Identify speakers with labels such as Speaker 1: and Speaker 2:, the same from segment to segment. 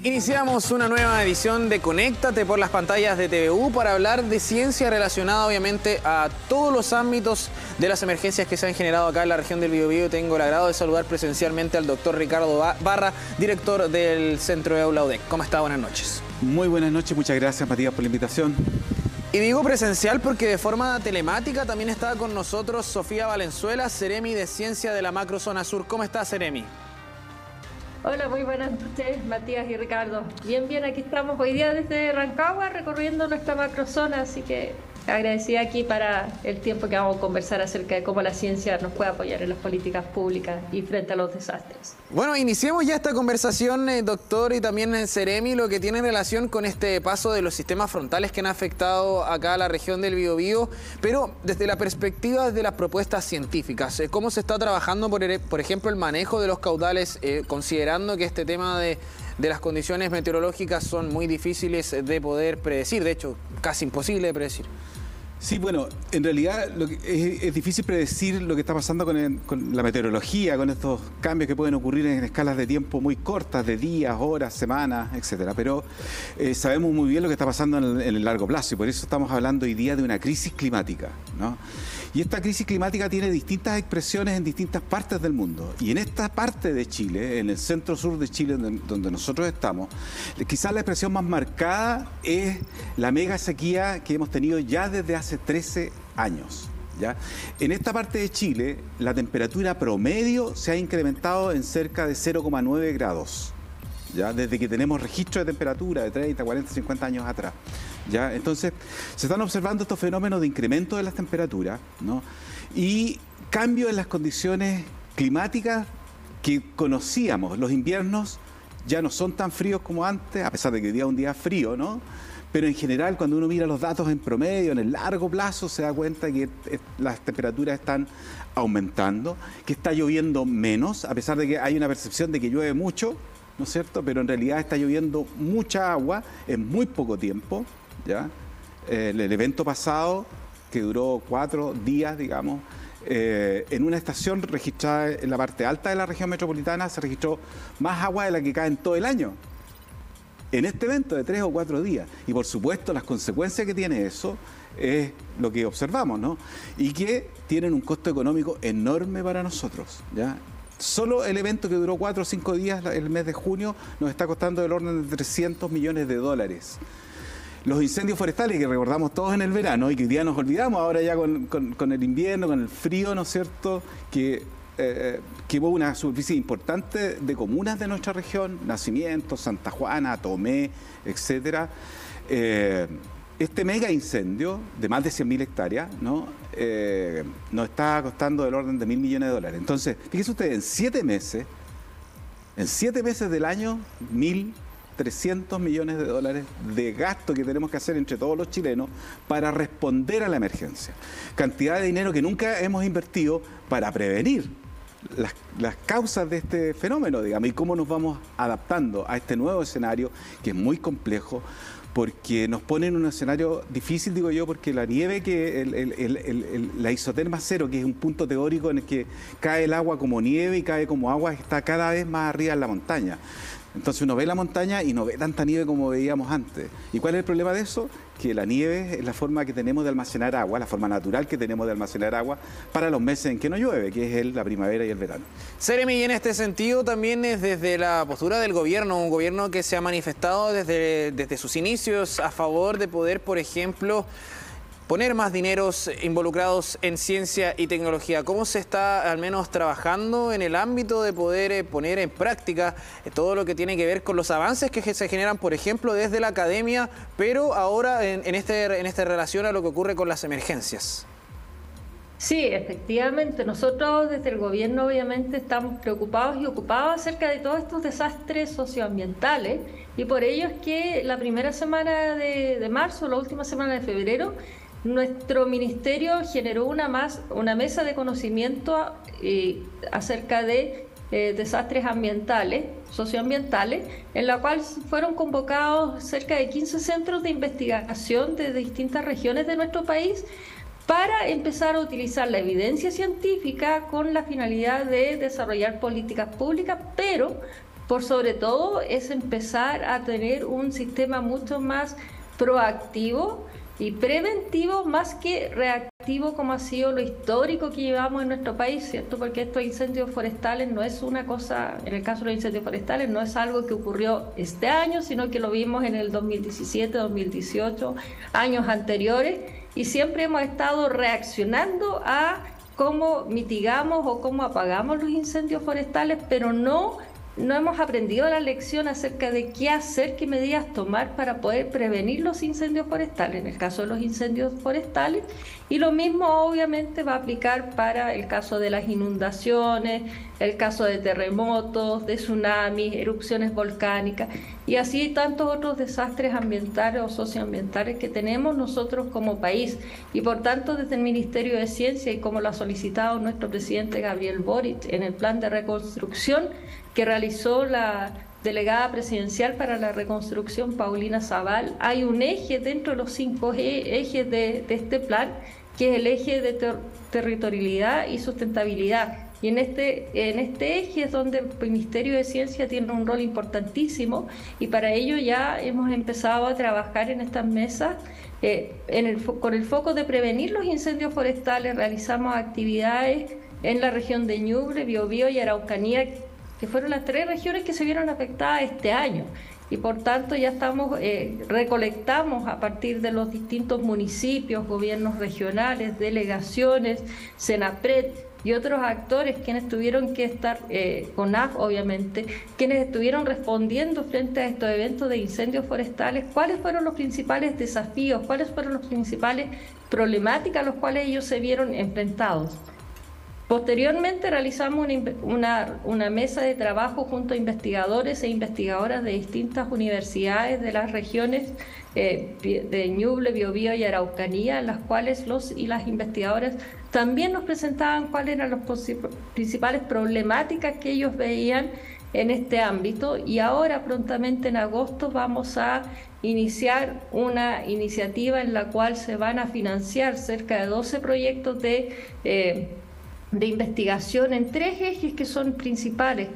Speaker 1: Iniciamos una nueva edición de Conéctate por las pantallas de TVU para hablar de ciencia relacionada obviamente a todos los ámbitos de las emergencias que se han generado acá en la región del Biobío. Tengo el agrado de saludar presencialmente al doctor Ricardo Barra, director del Centro EULA UDEC. ¿Cómo está? Buenas noches.
Speaker 2: Muy buenas noches, muchas gracias Matías por la invitación.
Speaker 1: Y digo presencial porque de forma telemática también está con nosotros Sofía Valenzuela, Seremi de Ciencia de la Macrozona Sur. ¿Cómo está, Seremi?
Speaker 3: Hola, muy buenas noches, Matías y Ricardo. Bien, aquí estamos hoy día desde Rancagua recorriendo nuestra macrozona, así que agradecida aquí para el tiempo que vamos a conversar acerca de cómo la ciencia nos puede apoyar en las políticas públicas y frente a los desastres.
Speaker 1: Bueno, iniciemos ya esta conversación, doctor, y también Seremi, lo que tiene relación con este paso de los sistemas frontales que han afectado acá a la región del Biobío, pero desde la perspectiva de las propuestas científicas, ¿cómo se está trabajando, por ejemplo, el manejo de los caudales, considerando que este tema de las condiciones meteorológicas son muy difíciles de poder predecir, de hecho, casi imposible de predecir?
Speaker 2: Sí, bueno, en realidad es difícil predecir lo que está pasando con la meteorología, con estos cambios que pueden ocurrir en escalas de tiempo muy cortas, de días, horas, semanas, etcétera. Pero sabemos muy bien lo que está pasando en el largo plazo y por eso estamos hablando hoy día de una crisis climática, ¿no? Y esta crisis climática tiene distintas expresiones en distintas partes del mundo. Y en esta parte de Chile, en el centro-sur de Chile, donde nosotros estamos, quizás la expresión más marcada es la mega sequía que hemos tenido ya desde hace 13 años. ¿Ya? En esta parte de Chile, la temperatura promedio se ha incrementado en cerca de 0,9 grados. ¿Ya? Desde que tenemos registro de temperatura de 30, 40, 50 años atrás. ¿Ya? Entonces, se están observando estos fenómenos de incremento de las temperaturas, ¿no? Y cambio en las condiciones climáticas que conocíamos. Los inviernos ya no son tan fríos como antes, a pesar de que hoy día es un día frío, ¿no? Pero en general, cuando uno mira los datos en promedio, en el largo plazo, se da cuenta que las temperaturas están aumentando, que está lloviendo menos, a pesar de que hay una percepción de que llueve mucho, ¿no es cierto? Pero en realidad está lloviendo mucha agua en muy poco tiempo, ¿ya? El evento pasado, que duró 4 días, digamos, en una estación registrada en la parte alta de la región metropolitana, se registró más agua de la que cae en todo el año. En este evento de 3 o 4 días. Y por supuesto, las consecuencias que tiene eso es lo que observamos, ¿no? Y que tienen un costo económico enorme para nosotros, ¿ya? Solo el evento que duró 4 o 5 días, el mes de junio, nos está costando del orden de $300 millones. Los incendios forestales que recordamos todos en el verano y que hoy día nos olvidamos ahora ya con el invierno, con el frío, ¿no es cierto?, que hubo una superficie importante de comunas de nuestra región, Nacimiento, Santa Juana, Tomé, etcétera. Este mega incendio de más de 100.000 hectáreas, ¿no? Nos está costando del orden de $1.000 millones. Entonces, fíjense ustedes, en 7 meses del año, 1.300 millones de dólares de gasto que tenemos que hacer entre todos los chilenos para responder a la emergencia. Cantidad de dinero que nunca hemos invertido para prevenir las causas de este fenómeno, digamos, y cómo nos vamos adaptando a este nuevo escenario que es muy complejo, porque nos pone en un escenario difícil, digo yo, porque la nieve, la isoterma cero, que es un punto teórico en el que cae el agua como nieve y cae como agua, está cada vez más arriba en la montaña. Entonces uno ve la montaña y no ve tanta nieve como veíamos antes. ¿Y cuál es el problema de eso? Que la nieve es la forma que tenemos de almacenar agua, la forma natural que tenemos de almacenar agua para los meses en que no llueve, que es la primavera y el verano.
Speaker 1: Seremi, y en este sentido también es desde la postura del gobierno, un gobierno que se ha manifestado desde sus inicios a favor de poder, por ejemplo, poner más dineros involucrados en ciencia y tecnología. ¿Cómo se está al menos trabajando en el ámbito de poder poner en práctica todo lo que tiene que ver con los avances que se generan, por ejemplo, desde la academia, pero ahora en esta relación a lo que ocurre con las emergencias?
Speaker 3: Sí, efectivamente. Nosotros desde el gobierno obviamente estamos preocupados y ocupados acerca de todos estos desastres socioambientales y por ello es que la primera semana de marzo, la última semana de febrero, nuestro ministerio generó una mesa de conocimiento acerca de desastres ambientales, socioambientales, en la cual fueron convocados cerca de 15 centros de investigación de distintas regiones de nuestro país para empezar a utilizar la evidencia científica con la finalidad de desarrollar políticas públicas, pero por sobre todo es empezar a tener un sistema mucho más proactivo y preventivo más que reactivo, como ha sido lo histórico que llevamos en nuestro país, ¿cierto? Porque estos incendios forestales no es una cosa, en el caso de los incendios forestales, no es algo que ocurrió este año, sino que lo vimos en el 2017, 2018, años anteriores, y siempre hemos estado reaccionando a cómo mitigamos o cómo apagamos los incendios forestales, pero no hemos aprendido la lección acerca de qué hacer, qué medidas tomar para poder prevenir los incendios forestales, en el caso de los incendios forestales, y lo mismo obviamente va a aplicar para el caso de las inundaciones, el caso de terremotos, de tsunamis, erupciones volcánicas, y así tantos otros desastres ambientales o socioambientales que tenemos nosotros como país. Y por tanto, desde el Ministerio de Ciencia, y como lo ha solicitado nuestro presidente Gabriel Boric en el plan de reconstrucción que realizó la delegada presidencial para la reconstrucción, Paulina Zabal, hay un eje dentro de los 5 ejes de este plan, que es el eje de territorialidad y sustentabilidad. Y en este eje es donde el Ministerio de Ciencia tiene un rol importantísimo, y para ello ya hemos empezado a trabajar en estas mesas con el foco de prevenir los incendios forestales. Realizamos actividades en la región de Ñuble, Biobío y Araucanía, que fueron las 3 regiones que se vieron afectadas este año, y por tanto ya recolectamos a partir de los distintos municipios, gobiernos regionales, delegaciones, Senapred y otros actores quienes tuvieron que estar, CONAF obviamente, quienes estuvieron respondiendo frente a estos eventos de incendios forestales, cuáles fueron los principales desafíos, cuáles fueron las principales problemáticas a los cuales ellos se vieron enfrentados. Posteriormente realizamos una mesa de trabajo junto a investigadores e investigadoras de distintas universidades de las regiones de Ñuble, Biobío y Araucanía, en las cuales los y las investigadoras también nos presentaban cuáles eran las principales problemáticas que ellos veían en este ámbito. Y ahora prontamente en agosto vamos a iniciar una iniciativa en la cual se van a financiar cerca de 12 proyectos de investigación en 3 ejes que son principales,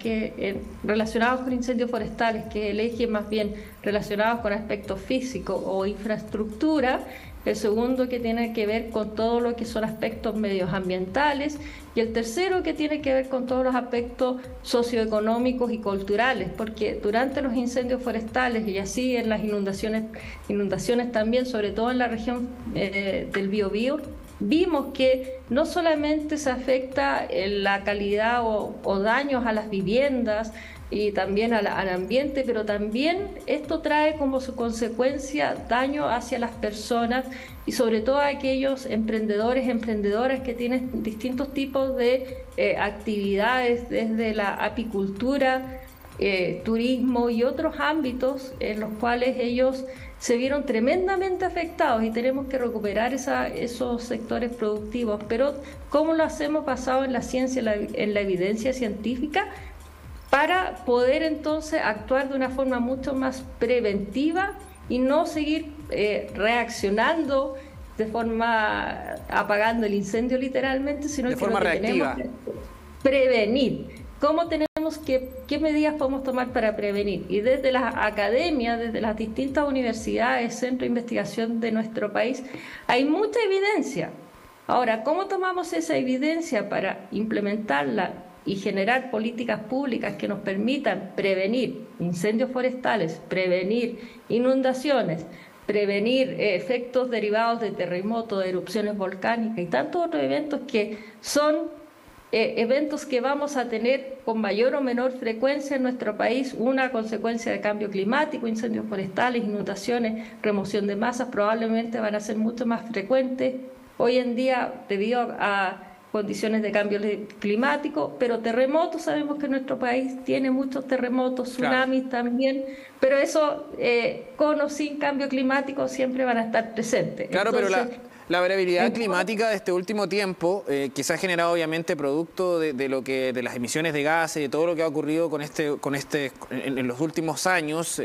Speaker 3: relacionados con incendios forestales, que es el eje más bien relacionado con aspectos físicos o infraestructura, el segundo que tiene que ver con todo lo que son aspectos medioambientales, y el tercero que tiene que ver con todos los aspectos socioeconómicos y culturales, porque durante los incendios forestales y así en las inundaciones también, sobre todo en la región del Biobío, vimos que no solamente se afecta la calidad o daños a las viviendas y también al ambiente, pero también esto trae como su consecuencia daño hacia las personas y sobre todo a aquellos emprendedores, emprendedoras que tienen distintos tipos de actividades, desde la apicultura, turismo y otros ámbitos en los cuales ellos se vieron tremendamente afectados, y tenemos que recuperar esos sectores productivos. Pero ¿cómo lo hacemos? Basado en la ciencia, en la evidencia científica, para poder entonces actuar de una forma mucho más preventiva y no seguir reaccionando de forma apagando el incendio literalmente, sino
Speaker 1: de forma reactiva.
Speaker 3: Tenemos que prevenir. ¿Qué medidas podemos tomar para prevenir? Y desde las academias, desde las distintas universidades, centros de investigación de nuestro país, hay mucha evidencia. Ahora, ¿cómo tomamos esa evidencia para implementarla y generar políticas públicas que nos permitan prevenir incendios forestales, prevenir inundaciones, prevenir efectos derivados de terremotos, de erupciones volcánicas y tantos otros eventos que son eventos que vamos a tener con mayor o menor frecuencia en nuestro país, una consecuencia de cambio climático, incendios forestales, inundaciones, remoción de masas, probablemente van a ser mucho más frecuentes hoy en día debido a condiciones de cambio climático, pero terremotos, sabemos que nuestro país tiene muchos terremotos, tsunamis también, pero eso con o sin cambio climático siempre van a estar presentes.
Speaker 1: Claro, entonces, pero La variabilidad climática de este último tiempo, que se ha generado obviamente producto de las emisiones de gases, de todo lo que ha ocurrido en los últimos años.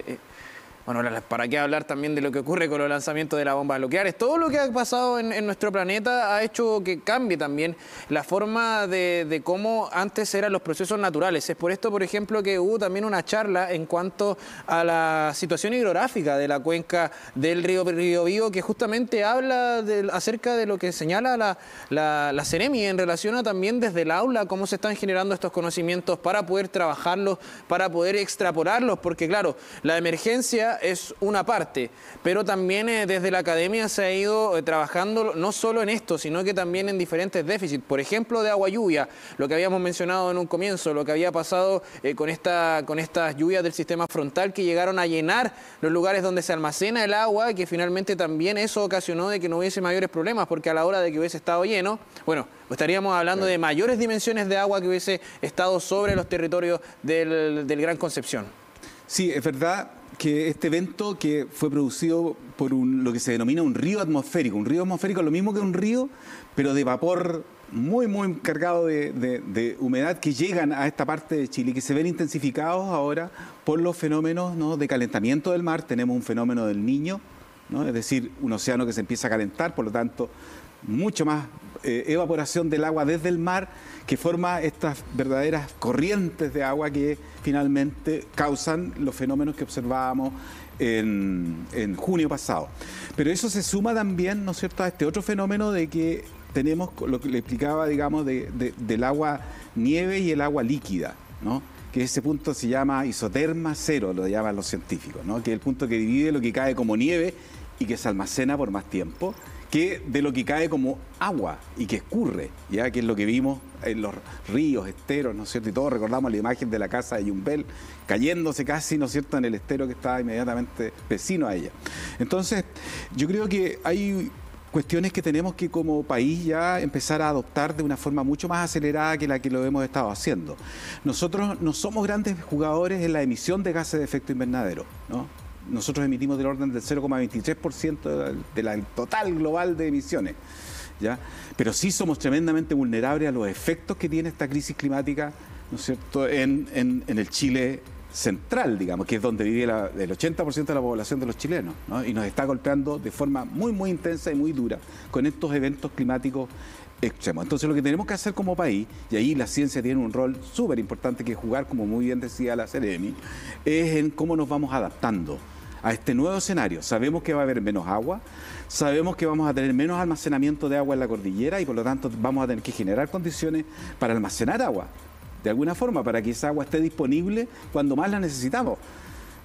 Speaker 1: Bueno, ¿para qué hablar también de lo que ocurre con los lanzamientos de las bombas nucleares? Todo lo que ha pasado en nuestro planeta ha hecho que cambie también la forma de cómo antes eran los procesos naturales. Es por esto, por ejemplo, que hubo también una charla en cuanto a la situación hidrográfica de la cuenca del río Biobío, que justamente habla acerca de lo que señala la Ceremi en relación a también desde el aula cómo se están generando estos conocimientos para poder trabajarlos, para poder extrapolarlos, porque claro, la emergencia es una parte, pero también desde la academia se ha ido trabajando no solo en esto, sino que también en diferentes déficits, por ejemplo de agua lluvia, lo que habíamos mencionado en un comienzo, lo que había pasado con estas lluvias del sistema frontal que llegaron a llenar los lugares donde se almacena el agua y que finalmente también eso ocasionó de que no hubiese mayores problemas, porque a la hora de que hubiese estado lleno, bueno, estaríamos hablando de mayores dimensiones de agua que hubiese estado sobre los territorios del Gran Concepción.
Speaker 2: Sí, es verdad que este evento que fue producido por lo que se denomina un río atmosférico. Un río atmosférico es lo mismo que un río, pero de vapor muy, muy cargado de humedad que llegan a esta parte de Chile y que se ven intensificados ahora por los fenómenos, ¿no?, de calentamiento del mar. Tenemos un fenómeno del Niño, ¿no?, es decir, un océano que se empieza a calentar, por lo tanto, mucho más evaporación del agua desde el mar que forma estas verdaderas corrientes de agua que finalmente causan los fenómenos que observábamos en junio pasado. Pero eso se suma también, ¿no es cierto?, a este otro fenómeno de que tenemos lo que le explicaba, digamos, del agua nieve y el agua líquida, ¿no?, que ese punto se llama isoterma cero, lo llaman los científicos, ¿no?, que es el punto que divide lo que cae como nieve y que se almacena por más tiempo, que de lo que cae como agua y que escurre, ya que es lo que vimos en los ríos, esteros, ¿no es cierto? Y todos recordamos la imagen de la casa de Yumbel cayéndose casi, ¿no es cierto?, en el estero que estaba inmediatamente vecino a ella. Entonces, yo creo que hay cuestiones que tenemos que como país ya empezar a adoptar de una forma mucho más acelerada que la que lo hemos estado haciendo. Nosotros no somos grandes jugadores en la emisión de gases de efecto invernadero, ¿no? Nosotros emitimos del orden del 0,23% del total global de emisiones, ¿ya? Pero sí somos tremendamente vulnerables a los efectos que tiene esta crisis climática, ¿no es cierto?, en el Chile central, digamos, que es donde vive el 80% de la población de los chilenos, ¿no? Y nos está golpeando de forma muy, muy intensa y muy dura con estos eventos climáticos extremos. Entonces, lo que tenemos que hacer como país, y ahí la ciencia tiene un rol súper importante que jugar, como muy bien decía la Ceremi, es en cómo nos vamos adaptando a este nuevo escenario. Sabemos que va a haber menos agua, sabemos que vamos a tener menos almacenamiento de agua en la cordillera y por lo tanto vamos a tener que generar condiciones para almacenar agua, de alguna forma, para que esa agua esté disponible cuando más la necesitamos.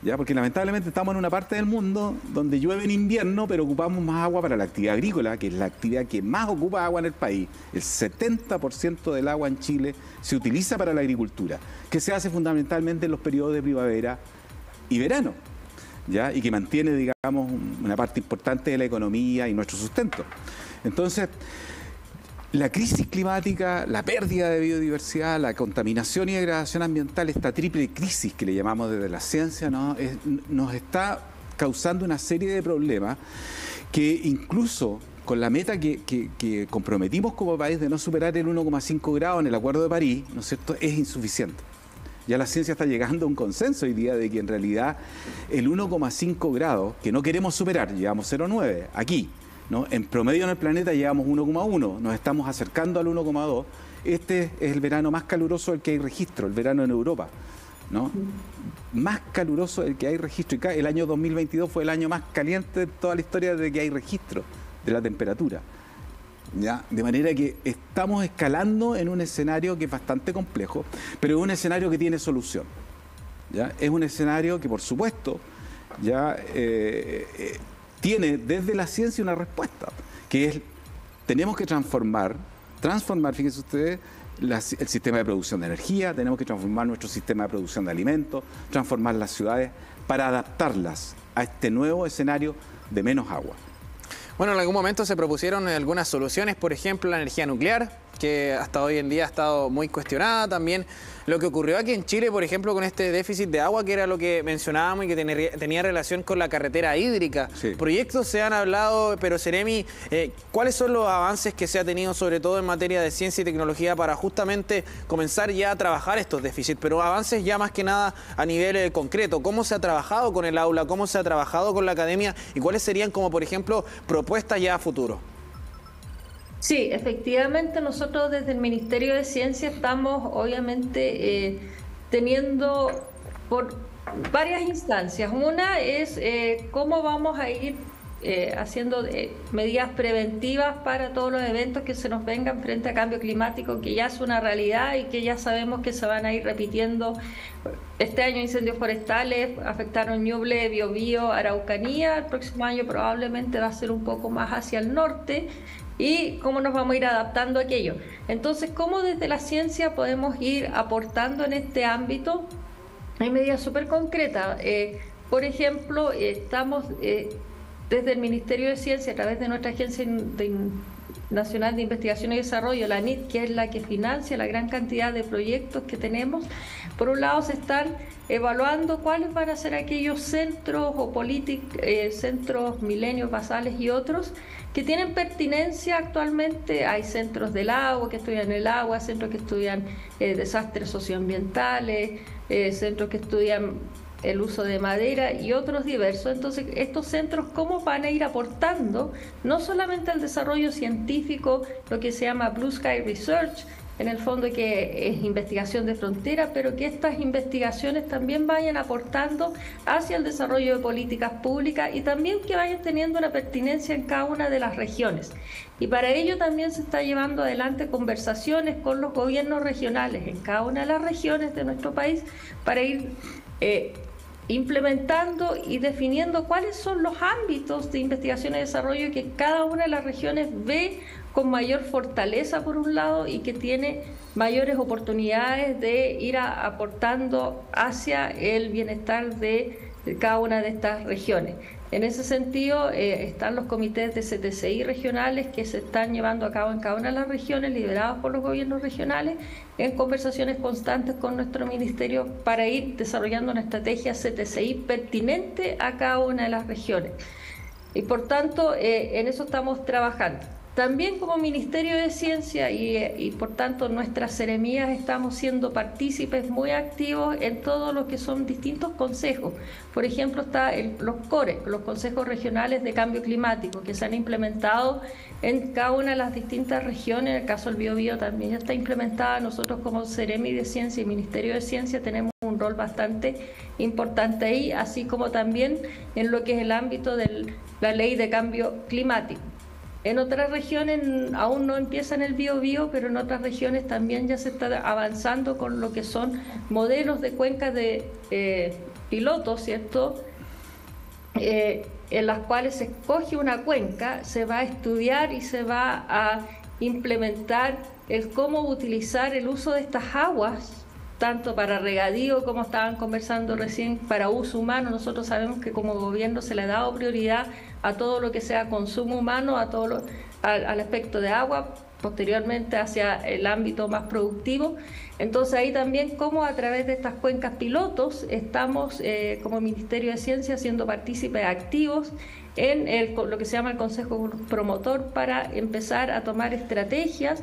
Speaker 2: ¿Ya? Porque lamentablemente estamos en una parte del mundo donde llueve en invierno, pero ocupamos más agua para la actividad agrícola, que es la actividad que más ocupa agua en el país. El 70% del agua en Chile se utiliza para la agricultura, que se hace fundamentalmente en los periodos de primavera y verano, ¿ya? Y que mantiene, digamos, una parte importante de la economía y nuestro sustento. Entonces, la crisis climática, la pérdida de biodiversidad, la contaminación y degradación ambiental, esta triple crisis que le llamamos desde la ciencia, ¿no?, nos está causando una serie de problemas que incluso con la meta que comprometimos como país de no superar el 1,5 grados en el Acuerdo de París, ¿no es cierto?, es insuficiente. Ya la ciencia está llegando a un consenso hoy día de que en realidad el 1,5 grados, que no queremos superar, llevamos 0,9 aquí, ¿no?, en promedio en el planeta llevamos 1,1, nos estamos acercando al 1,2. Este es el verano más caluroso del que hay registro, el verano en Europa, ¿no? Más caluroso del que hay registro. Y el año 2022 fue el año más caliente de toda la historia de que hay registro de la temperatura, ¿ya? De manera que estamos escalando en un escenario que es bastante complejo, pero es un escenario que tiene solución, ¿ya? Es un escenario que, por supuesto, ya tiene desde la ciencia una respuesta, que es, tenemos que transformar, fíjense ustedes, el sistema de producción de energía, tenemos que transformar nuestro sistema de producción de alimentos, transformar las ciudades para adaptarlas a este nuevo escenario de menos agua.
Speaker 1: Bueno, en algún momento se propusieron algunas soluciones, por ejemplo, la energía nuclear, que hasta hoy en día ha estado muy cuestionada. También lo que ocurrió aquí en Chile, por ejemplo, con este déficit de agua, que era lo que mencionábamos y que tenía relación con la carretera hídrica.
Speaker 2: Sí.
Speaker 1: Proyectos se han hablado, pero Seremi, ¿cuáles son los avances que se ha tenido, sobre todo en materia de ciencia y tecnología, para justamente comenzar ya a trabajar estos déficits? Pero avances ya más que nada a nivel concreto. ¿Cómo se ha trabajado con el aula? ¿Cómo se ha trabajado con la academia? ¿Y cuáles serían, como por ejemplo, propuestas ya a futuro?
Speaker 3: Sí, efectivamente nosotros desde el Ministerio de Ciencia estamos obviamente teniendo por varias instancias. Una es cómo vamos a ir haciendo medidas preventivas para todos los eventos que se nos vengan frente a cambio climático, que ya es una realidad y que ya sabemos que se van a ir repitiendo. Este año incendios forestales afectaron Ñuble, Biobío, Araucanía. El próximo año probablemente va a ser un poco más hacia el norte. Y cómo nos vamos a ir adaptando a aquello. Entonces, ¿cómo desde la ciencia podemos ir aportando en este ámbito? Hay medidas súper concretas. Por ejemplo, estamos desde el Ministerio de Ciencia, a través de nuestra Agencia Nacional de Investigación y Desarrollo, la NIT, que es la que financia la gran cantidad de proyectos que tenemos. Por un lado, se están evaluando cuáles van a ser aquellos centros o centros milenios basales y otros que tienen pertinencia actualmente. Hay centros del agua que estudian el agua, centros que estudian desastres socioambientales, centros que estudian el uso de madera y otros diversos. Entonces, estos centros, ¿cómo van a ir aportando no solamente al desarrollo científico, lo que se llama Blue Sky Research, en el fondo que es investigación de frontera, pero que estas investigaciones también vayan aportando hacia el desarrollo de políticas públicas y también que vayan teniendo una pertinencia en cada una de las regiones? Y para ello también se está llevando adelante conversaciones con los gobiernos regionales en cada una de las regiones de nuestro país para ir implementando y definiendo cuáles son los ámbitos de investigación y desarrollo que cada una de las regiones ve con mayor fortaleza por un lado y que tiene mayores oportunidades de ir aportando hacia el bienestar de cada una de estas regiones. En ese sentido, están los comités de CTCI regionales que se están llevando a cabo en cada una de las regiones, liderados por los gobiernos regionales, en conversaciones constantes con nuestro ministerio para ir desarrollando una estrategia CTCI pertinente a cada una de las regiones. Y por tanto, en eso estamos trabajando. También como Ministerio de Ciencia y por tanto nuestras seremías estamos siendo partícipes muy activos en todo lo que son distintos consejos. Por ejemplo, los CORE, los Consejos Regionales de Cambio Climático, que se han implementado en cada una de las distintas regiones. En el caso del Biobío también ya está implementada. Nosotros como Seremi de Ciencia y Ministerio de Ciencia tenemos un rol bastante importante ahí, así como también en lo que es el ámbito de la Ley de Cambio Climático. En otras regiones aún no empieza en el Biobío, pero en otras regiones también ya se está avanzando con lo que son modelos de cuencas de pilotos, ¿cierto? En las cuales se escoge una cuenca, se va a estudiar y se va a implementar el cómo utilizar el uso de estas aguas, tanto para regadío, como estaban conversando recién, para uso humano. Nosotros sabemos que como gobierno se le ha dado prioridad a todo lo que sea consumo humano, a todo al aspecto de agua, posteriormente hacia el ámbito más productivo. Entonces ahí también como a través de estas cuencas pilotos estamos como Ministerio de Ciencia siendo partícipes activos en lo que se llama el Consejo Promotor para empezar a tomar estrategias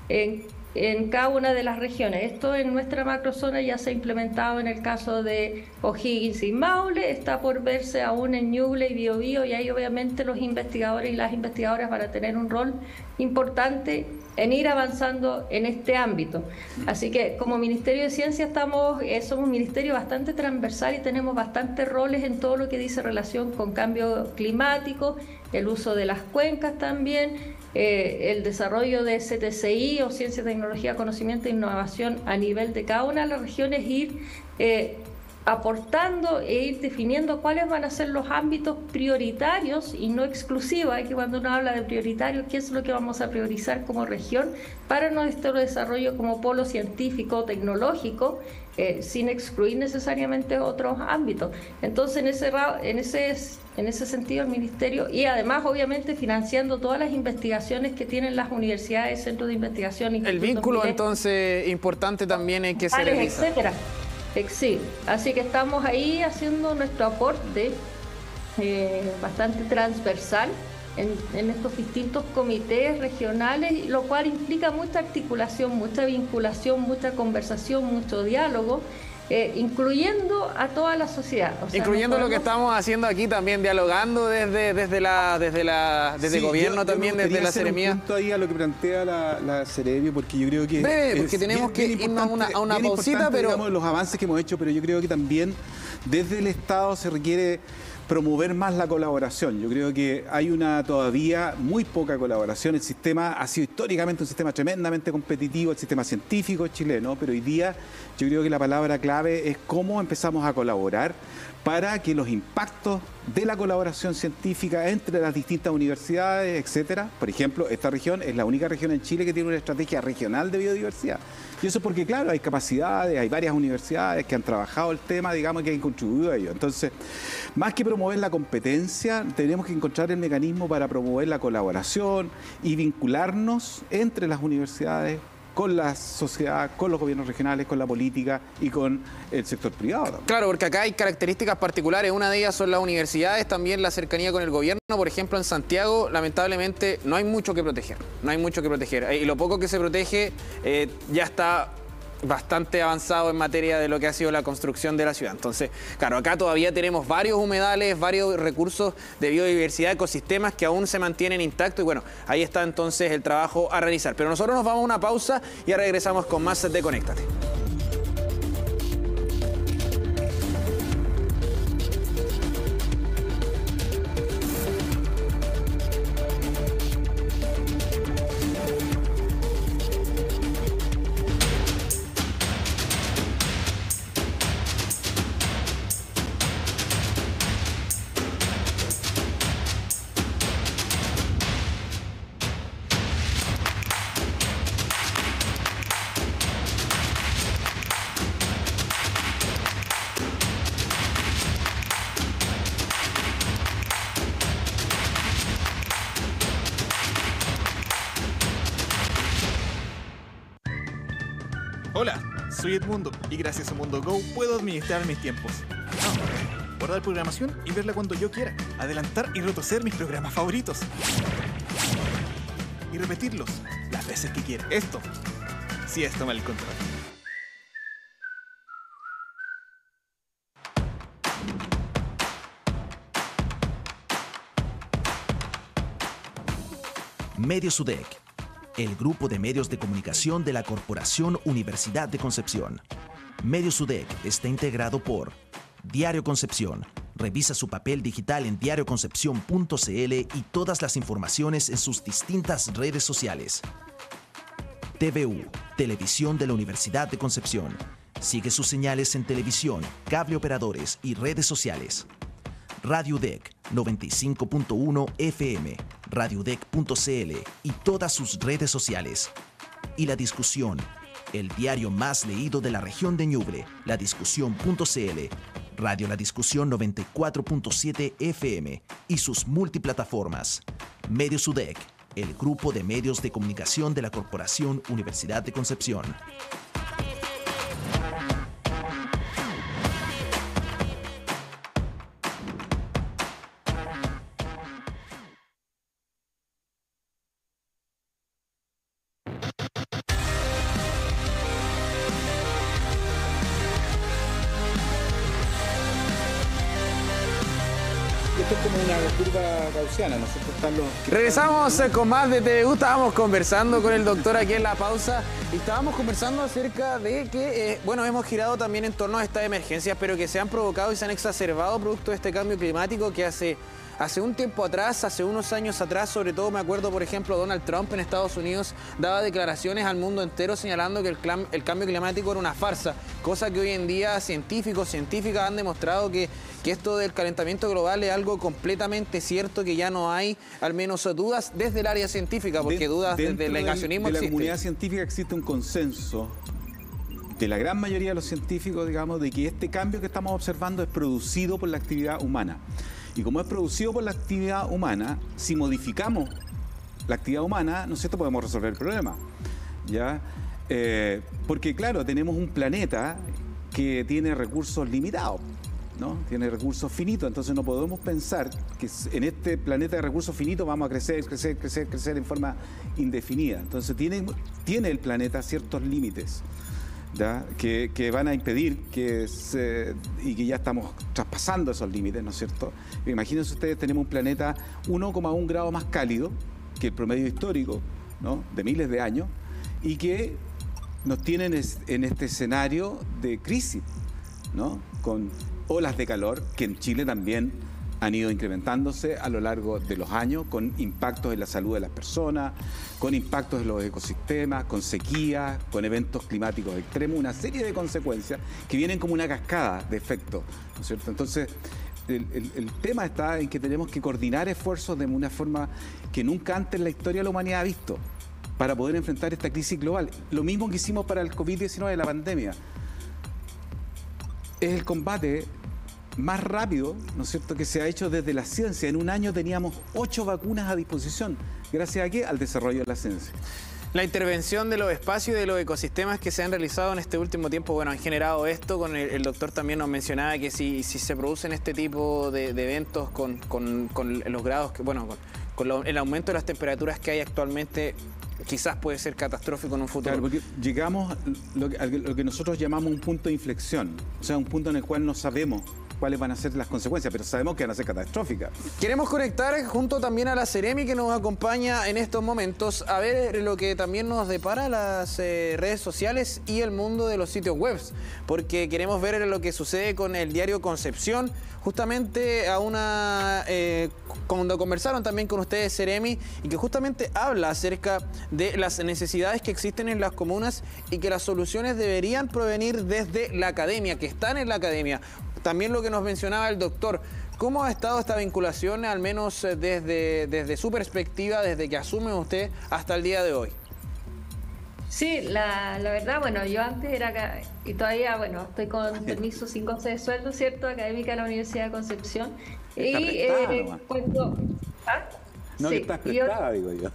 Speaker 3: en cada una de las regiones. Esto en nuestra macrozona ya se ha implementado en el caso de O'Higgins y Maule, está por verse aún en Ñuble y Biobío, y ahí obviamente los investigadores y las investigadoras van a tener un rol importante en ir avanzando en este ámbito. Así que como Ministerio de Ciencia somos un ministerio bastante transversal y tenemos bastantes roles en todo lo que dice relación con cambio climático, el uso de las cuencas también, el desarrollo de CTCI o Ciencia, Tecnología, Conocimiento e Innovación a nivel de cada una de las regiones, ir aportando e ir definiendo cuáles van a ser los ámbitos prioritarios y no exclusivos. Hay que cuando uno habla de prioritarios, qué es lo que vamos a priorizar como región para nuestro desarrollo como polo científico, tecnológico sin excluir necesariamente otros ámbitos. Entonces, en ese sentido, el Ministerio, y además, obviamente, financiando todas las investigaciones que tienen las universidades, centros de investigación.
Speaker 1: El vínculo, entonces, importante también en que se realiza.
Speaker 3: Etcétera. Sí, así que estamos ahí haciendo nuestro aporte bastante transversal en estos distintos comités regionales, lo cual implica mucha articulación, mucha vinculación, mucha conversación, mucho diálogo, incluyendo a toda la sociedad. O sea,
Speaker 1: incluyendo lo que estamos haciendo aquí también, dialogando desde
Speaker 2: sí,
Speaker 1: gobierno, también desde la Seremía.
Speaker 2: Un punto ahí a lo que plantea la Seremi, porque yo creo que
Speaker 1: porque tenemos que irnos a una pausita, pero
Speaker 2: digamos, los avances que hemos hecho, pero yo creo que también desde el Estado se requiere promover más la colaboración. Yo creo que hay todavía muy poca colaboración. El sistema ha sido históricamente un sistema tremendamente competitivo, el sistema científico chileno, pero hoy día yo creo que la palabra clave es cómo empezamos a colaborar para que los impactos de la colaboración científica entre las distintas universidades, etcétera. Por ejemplo, esta región es la única región en Chile que tiene una estrategia regional de biodiversidad. Y eso es porque, claro, hay capacidades, hay varias universidades que han trabajado el tema, digamos, que han contribuido a ello. Entonces, más que promover la competencia, tenemos que encontrar el mecanismo para promover la colaboración y vincularnos entre las universidades, con la sociedad, con los gobiernos regionales, con la política y con el sector privado también.
Speaker 1: Claro, porque acá hay características particulares. Una de ellas son las universidades, también la cercanía con el gobierno. Por ejemplo, en Santiago, lamentablemente, no hay mucho que proteger. No hay mucho que proteger. Y lo poco que se protege ya está bastante avanzado en materia de lo que ha sido la construcción de la ciudad. Entonces, claro, acá todavía tenemos varios humedales, varios recursos de biodiversidad, ecosistemas que aún se mantienen intactos y bueno, ahí está entonces el trabajo a realizar. Pero nosotros nos vamos a una pausa y ya regresamos con más de Conéctate.
Speaker 4: Hola, soy Edmundo y gracias a Mundo Go puedo administrar mis tiempos. Guardar programación y verla cuando yo quiera. Adelantar y retroceder mis programas favoritos. Y repetirlos las veces que quiera. Esto toma el control.
Speaker 5: Medios UDEC, el grupo de medios de comunicación de la Corporación Universidad de Concepción. Medios UDEC está integrado por Diario Concepción. Revisa su papel digital en diarioconcepcion.cl y todas las informaciones en sus distintas redes sociales. TVU, Televisión de la Universidad de Concepción. Sigue sus señales en televisión, cable operadores y redes sociales. Radio UDEC 95.1 FM, radioudec.cl y todas sus redes sociales. Y La Discusión, el diario más leído de la región de Ñuble, ladiscusión.cl, Radio La Discusión 94.7 FM y sus multiplataformas. Medios UDEC, el grupo de medios de comunicación de la Corporación Universidad de Concepción.
Speaker 2: Esto es como una curva gaussiana, ¿no es cierto? Están los que
Speaker 1: Regresamos con más de TVU. Estábamos conversando con el doctor aquí en la pausa y estábamos conversando acerca de que, bueno, hemos girado también en torno a estas emergencias, pero que se han provocado y se han exacerbado producto de este cambio climático que hace un tiempo atrás, hace unos años atrás, sobre todo me acuerdo, por ejemplo, Donald Trump en Estados Unidos daba declaraciones al mundo entero señalando que el cambio climático era una farsa, cosa que hoy en día científicas han demostrado que esto del calentamiento global es algo completamente cierto, que ya no hay, al menos dudas desde el área científica, porque dudas desde el negacionismo
Speaker 2: de la
Speaker 1: existen.
Speaker 2: comunidad científica existe un consenso de la gran mayoría de los científicos, digamos, de que este cambio que estamos observando es producido por la actividad humana. Y como es producido por la actividad humana, si modificamos la actividad humana, ¿no es cierto?, podemos resolver el problema, ¿ya? Porque, claro, tenemos un planeta que tiene recursos limitados, ¿no? Tiene recursos finitos, entonces no podemos pensar que en este planeta de recursos finitos vamos a crecer en forma indefinida. Entonces tiene el planeta ciertos límites, ¿ya? Que van a impedir y que ya estamos traspasando esos límites, ¿no es cierto? Imagínense ustedes, tenemos un planeta 1,1 grados más cálido que el promedio histórico, ¿no?, de miles de años, y que nos tienen en este escenario de crisis, ¿no?, con olas de calor que en Chile también han ido incrementándose a lo largo de los años, con impactos en la salud de las personas, con impactos en los ecosistemas, con sequía, con eventos climáticos extremos, una serie de consecuencias que vienen como una cascada de efectos, ¿no es cierto? Entonces, el tema está en que tenemos que coordinar esfuerzos de una forma que nunca antes en la historia de la humanidad ha visto, para poder enfrentar esta crisis global. Lo mismo que hicimos para el COVID-19, la pandemia. Es el combate más rápido, ¿no es cierto?, que se ha hecho desde la ciencia. En un año teníamos 8 vacunas a disposición. ¿Gracias a qué? Al desarrollo de la ciencia.
Speaker 1: La intervención de los espacios y de los ecosistemas que se han realizado en este último tiempo, bueno, han generado esto. Con el doctor también nos mencionaba que si se producen este tipo de eventos con los grados, el aumento de las temperaturas que hay actualmente, quizás puede ser catastrófico en un futuro.
Speaker 2: Claro, porque llegamos a lo que nosotros llamamos un punto de inflexión, o sea, un punto en el cual no sabemos cuáles van a ser las consecuencias, pero sabemos que van a ser catastróficas.
Speaker 1: Queremos conectar junto también a la Seremi, que nos acompaña en estos momentos, a ver lo que también nos depara las redes sociales y el mundo de los sitios web, porque queremos ver lo que sucede con el diario Concepción. Justamente cuando conversaron también con ustedes, Seremi, y que justamente habla acerca de las necesidades que existen en las comunas y que las soluciones deberían provenir desde la academia, que están en la academia. También lo que nos mencionaba el doctor, ¿cómo ha estado esta vinculación, al menos desde su perspectiva, desde que asume usted hasta el día de hoy?
Speaker 3: Sí, la verdad, bueno, yo antes era, y todavía, bueno, estoy con permiso sin goce de sueldo, ¿cierto?, académica de la Universidad de Concepción.
Speaker 2: Está prestada, no,
Speaker 3: sí,
Speaker 2: que estás prestada, digo yo.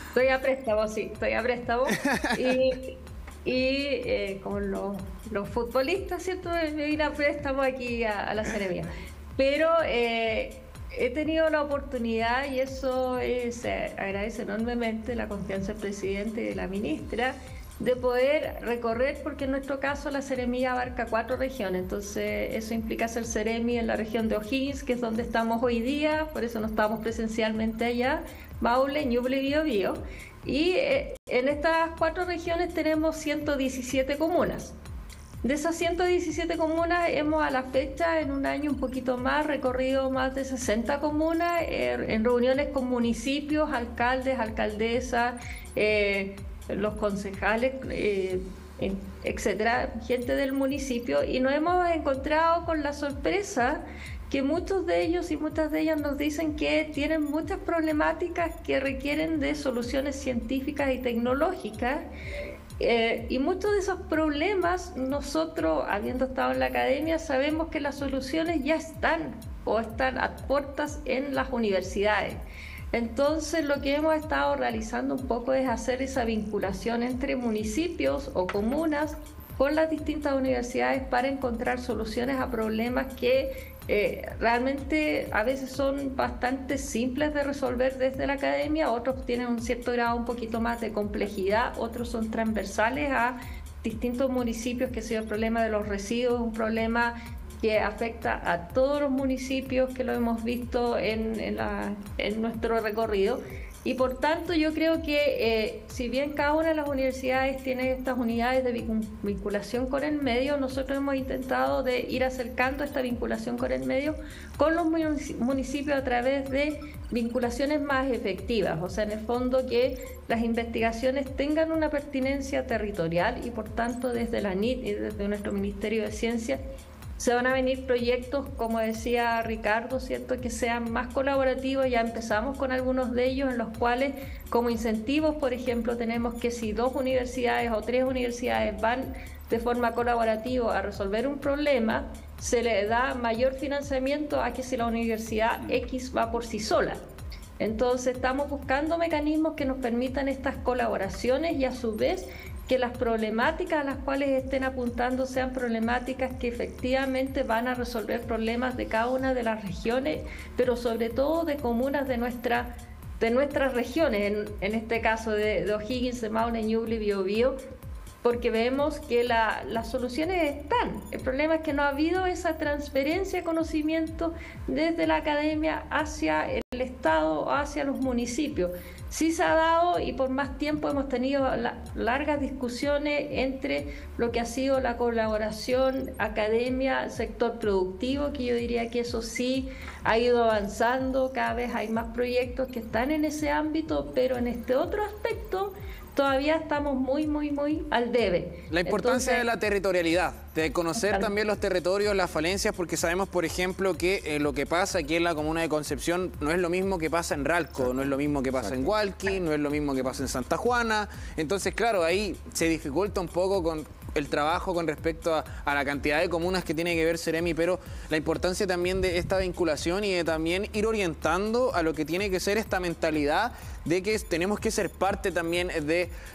Speaker 3: Estoy a préstamo, sí, estoy a préstamo. Y como los futbolistas, ¿cierto?, me vine a préstamo aquí a la Seremi. Pero he tenido la oportunidad, y eso se agradece enormemente, la confianza del presidente y de la ministra, de poder recorrer, porque en nuestro caso la Seremi abarca 4 regiones. Entonces eso implica ser Seremi en la región de O'Higgins, que es donde estamos hoy día, por eso no estamos presencialmente allá, Maule, Ñuble y Biobío. Y en estas 4 regiones tenemos 117 comunas. De esas 117 comunas hemos a la fecha, en un año un poquito más, recorrido más de 60 comunas en reuniones con municipios, alcaldes, alcaldesas, los concejales, etcétera, gente del municipio, y nos hemos encontrado con la sorpresa que muchos de ellos y muchas de ellas nos dicen que tienen muchas problemáticas que requieren de soluciones científicas y tecnológicas, y muchos de esos problemas nosotros, habiendo estado en la academia, sabemos que las soluciones ya están o están a puertas en las universidades. Entonces lo que hemos estado realizando un poco es hacer esa vinculación entre municipios o comunas con las distintas universidades para encontrar soluciones a problemas que realmente a veces son bastante simples de resolver desde la academia, otros tienen un cierto grado un poquito más de complejidad, otros son transversales a distintos municipios, que sea el problema de los residuos, un problema que afecta a todos los municipios, que lo hemos visto en nuestro recorrido. Y por tanto yo creo que si bien cada una de las universidades tiene estas unidades de vinculación con el medio, nosotros hemos intentado de ir acercando esta vinculación con el medio con los municipios a través de vinculaciones más efectivas, o sea, en el fondo que las investigaciones tengan una pertinencia territorial y por tanto desde la NIT y desde nuestro Ministerio de Ciencia Se van a venir proyectos, como decía Ricardo, ¿cierto?, que sean más colaborativos. Ya empezamos con algunos de ellos, en los cuales, como incentivos, por ejemplo, tenemos que si 2 universidades o 3 universidades van de forma colaborativa a resolver un problema, se le da mayor financiamiento a que si la universidad X va por sí sola. Entonces estamos buscando mecanismos que nos permitan estas colaboraciones y a su vez que las problemáticas a las cuales estén apuntando sean problemáticas que efectivamente van a resolver problemas de cada una de las regiones, pero sobre todo de comunas de nuestras regiones, en este caso de O'Higgins, de Maule, Ñuble, Biobío, porque vemos que las soluciones están. El problema es que no ha habido esa transferencia de conocimiento desde la academia hacia el Estado, hacia los municipios. Sí se ha dado, y por más tiempo hemos tenido largas discusiones entre lo que ha sido la colaboración academia, sector productivo, que yo diría que eso sí ha ido avanzando, cada vez hay más proyectos que están en ese ámbito, pero en este otro aspecto todavía estamos muy al debe.
Speaker 1: La importancia de la territorialidad, de conocer también los territorios, las falencias, porque sabemos, por ejemplo, que lo que pasa aquí en la comuna de Concepción no es lo mismo que pasa en Ralco, no es lo mismo que pasa en Hualqui, no es lo mismo que pasa en Santa Juana. Entonces, claro, ahí se dificulta un poco con el trabajo con respecto a la cantidad de comunas que tiene que ver Ceremi, pero la importancia también de esta vinculación y de también ir orientando a lo que tiene que ser esta mentalidad de que tenemos que ser parte también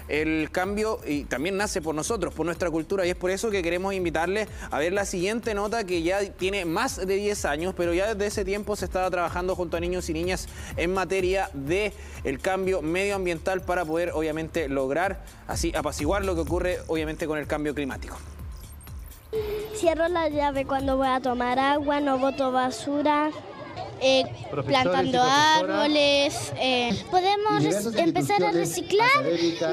Speaker 1: del cambio, y también nace por nosotros, por nuestra cultura, y es por eso que queremos invitarles a ver la siguiente nota, que ya tiene más de 10 años, pero ya desde ese tiempo se estaba trabajando junto a niños y niñas en materia de el cambio medioambiental para poder obviamente lograr así apaciguar lo que ocurre obviamente con el cambio climático.
Speaker 6: Cierro la llave cuando voy a tomar agua, no boto basura. Plantando árboles, podemos empezar a reciclar,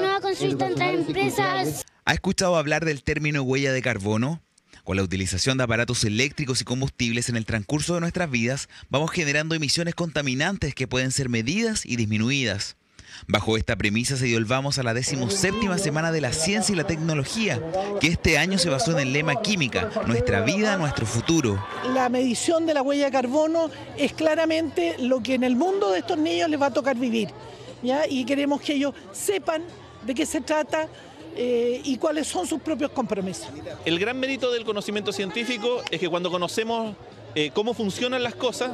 Speaker 6: no a construir tantas empresas.
Speaker 7: ¿Ha escuchado hablar del término huella de carbono? Con la utilización de aparatos eléctricos y combustibles en el transcurso de nuestras vidas, vamos generando emisiones contaminantes que pueden ser medidas y disminuidas. Bajo esta premisa se dio el vamos a la 17ª Semana de la Ciencia y la Tecnología, que este año se basó en el lema Química, nuestra vida, nuestro futuro.
Speaker 8: La medición de la huella de carbono es claramente lo que en el mundo de estos niños les va a tocar vivir, ¿ya? Y queremos que ellos sepan de qué se trata y cuáles son sus propios compromisos.
Speaker 9: El gran mérito del conocimiento científico es que cuando conocemos cómo funcionan las cosas,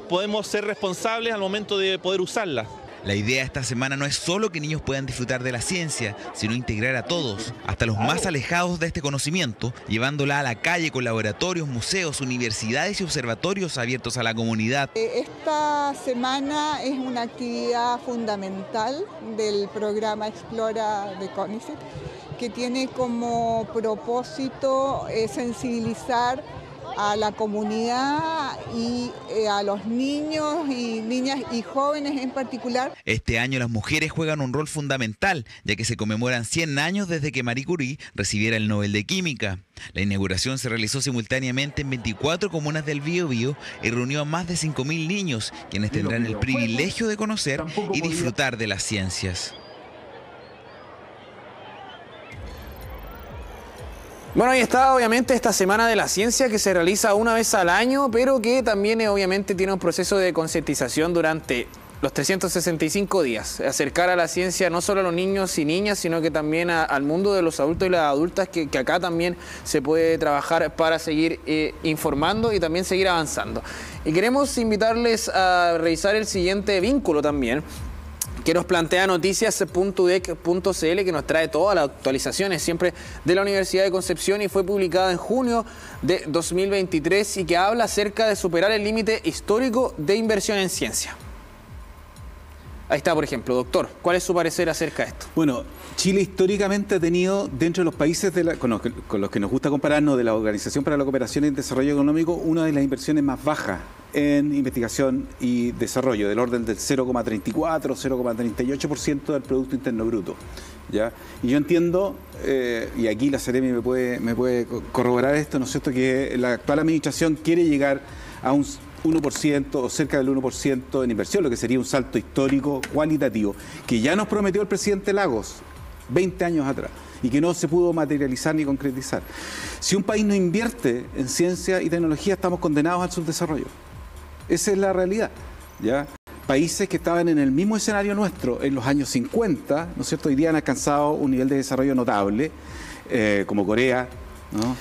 Speaker 9: podemos ser responsables al momento de poder usarlas.
Speaker 7: La idea esta semana no es solo que niños puedan disfrutar de la ciencia, sino integrar a todos, hasta los más alejados de este conocimiento, llevándola a la calle con laboratorios, museos, universidades y observatorios abiertos a la comunidad.
Speaker 10: Esta semana es una actividad fundamental del programa Explora de CONICET, que tiene como propósito sensibilizar a la comunidad y a los niños y niñas y jóvenes en particular.
Speaker 7: Este año las mujeres juegan un rol fundamental, ya que se conmemoran 100 años desde que Marie Curie recibiera el Nobel de Química. La inauguración se realizó simultáneamente en 24 comunas del Biobío y reunió a más de 5.000 niños, quienes tendrán el privilegio de conocer y disfrutar de las ciencias.
Speaker 1: Bueno, ahí está obviamente esta Semana de la Ciencia que se realiza una vez al año, pero que también obviamente tiene un proceso de concientización durante los 365 días. Acercar a la ciencia no solo a los niños y niñas, sino que también al mundo de los adultos y las adultas, que acá también se puede trabajar para seguir informando y también seguir avanzando. Y queremos invitarles a revisar el siguiente vínculo también, que nos plantea noticias.udec.cl, que nos trae todas las actualizaciones siempre de la Universidad de Concepción y fue publicada en junio de 2023 y que habla acerca de superar el límite histórico de inversión en ciencia. Ahí está, por ejemplo, doctor, ¿cuál es su parecer acerca de esto?
Speaker 2: Bueno, Chile históricamente ha tenido, dentro de los países con los que nos gusta compararnos, de la Organización para la Cooperación y el Desarrollo Económico, una de las inversiones más bajas en investigación y desarrollo, del orden del 0,34, 0,38% del Producto Interno Bruto, ¿ya? Y yo entiendo, y aquí la Ceremi me puede corroborar esto, ¿no es cierto?, que la actual administración quiere llegar a un 1% o cerca del 1% en inversión, lo que sería un salto histórico cualitativo, que ya nos prometió el presidente Lagos 20 años atrás, y que no se pudo materializar ni concretizar. Si un país no invierte en ciencia y tecnología, estamos condenados al subdesarrollo. Esa es la realidad, ¿ya? Países que estaban en el mismo escenario nuestro en los años 50, ¿no es cierto?, hoy día han alcanzado un nivel de desarrollo notable, como Corea, ¿no?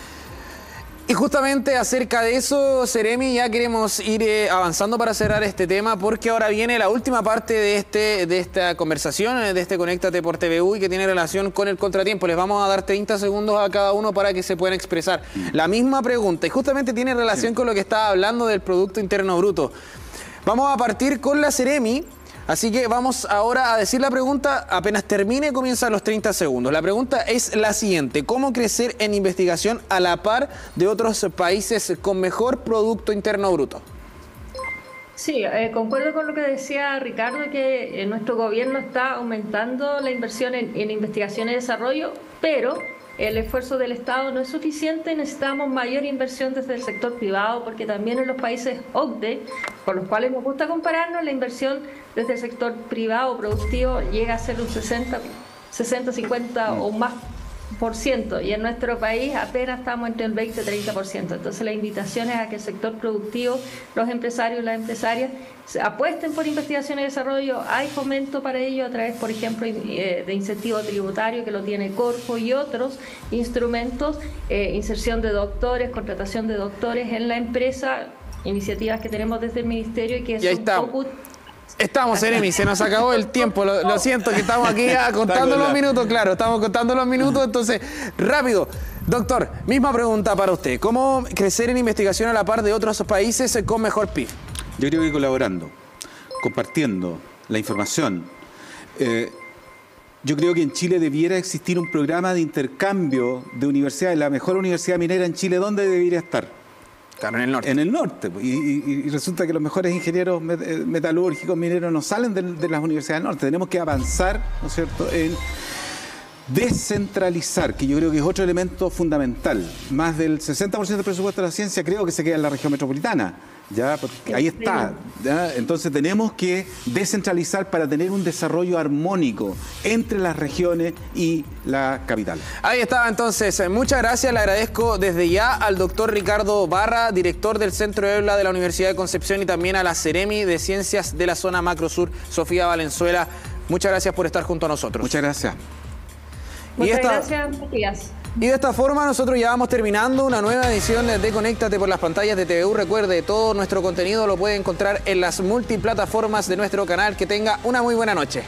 Speaker 1: Y justamente acerca de eso, Seremi, ya queremos ir avanzando para cerrar este tema, porque ahora viene la última parte de esta conversación, de este Conéctate por TVU, y que tiene relación con el contratiempo. Les vamos a dar 30 segundos a cada uno para que se puedan expresar la misma pregunta, y justamente tiene relación con lo que estaba hablando del Producto Interno Bruto. Vamos a partir con la Seremi. Así que vamos ahora a decir la pregunta, apenas termine comienzan los 30 segundos. La pregunta es la siguiente: ¿cómo crecer en investigación a la par de otros países con mejor Producto Interno Bruto?
Speaker 3: Sí, concuerdo con lo que decía Ricardo, que nuestro gobierno está aumentando la inversión en investigación y desarrollo, pero el esfuerzo del Estado no es suficiente, necesitamos mayor inversión desde el sector privado, porque también en los países OCDE, con los cuales nos gusta compararnos, la inversión desde el sector privado productivo llega a ser un 60, 50 o más por ciento, y en nuestro país apenas estamos entre el 20-30%. Entonces la invitación es a que el sector productivo, los empresarios y las empresarias apuesten por investigación y desarrollo. Hay fomento para ello a través, por ejemplo, de incentivo tributario que lo tiene Corfo y otros instrumentos, inserción de doctores, contratación de doctores en la empresa, iniciativas que tenemos desde el Ministerio y que son poco.
Speaker 1: Estamos, Seremi, se nos acabó el tiempo, lo siento que estamos aquí contando los minutos, claro, estamos contando los minutos, entonces, rápido. Doctor, misma pregunta para usted, ¿cómo crecer en investigación a la par de otros países con mejor PIB?
Speaker 2: Yo creo que colaborando, compartiendo la información. Yo creo que en Chile debiera existir un programa de intercambio de universidades. La mejor universidad minera en Chile, ¿dónde debería estar?
Speaker 1: Claro, en el norte.
Speaker 2: En el norte. Y resulta que los mejores ingenieros metalúrgicos, mineros, no salen de las universidades del norte. Tenemos que avanzar, ¿no es cierto?, en descentralizar, que yo creo que es otro elemento fundamental. Más del 60% del presupuesto de la ciencia creo que se queda en la región metropolitana. ¿Ya? Porque ahí está, ¿ya? Entonces tenemos que descentralizar para tener un desarrollo armónico entre las regiones y la capital.
Speaker 1: Ahí estaba entonces, muchas gracias, le agradezco desde ya al doctor Ricardo Barra, director del Centro EBLA de la Universidad de Concepción, y también a la Seremi de Ciencias de la Zona Macro Sur, Sofía Valenzuela. Muchas gracias por estar junto a nosotros.
Speaker 2: Muchas gracias.
Speaker 3: Muchas gracias, Matías.
Speaker 1: Y de esta forma nosotros ya vamos terminando una nueva edición de Conéctate por las pantallas de TVU. Recuerde, todo nuestro contenido lo puede encontrar en las multiplataformas de nuestro canal. Que tenga una muy buena noche.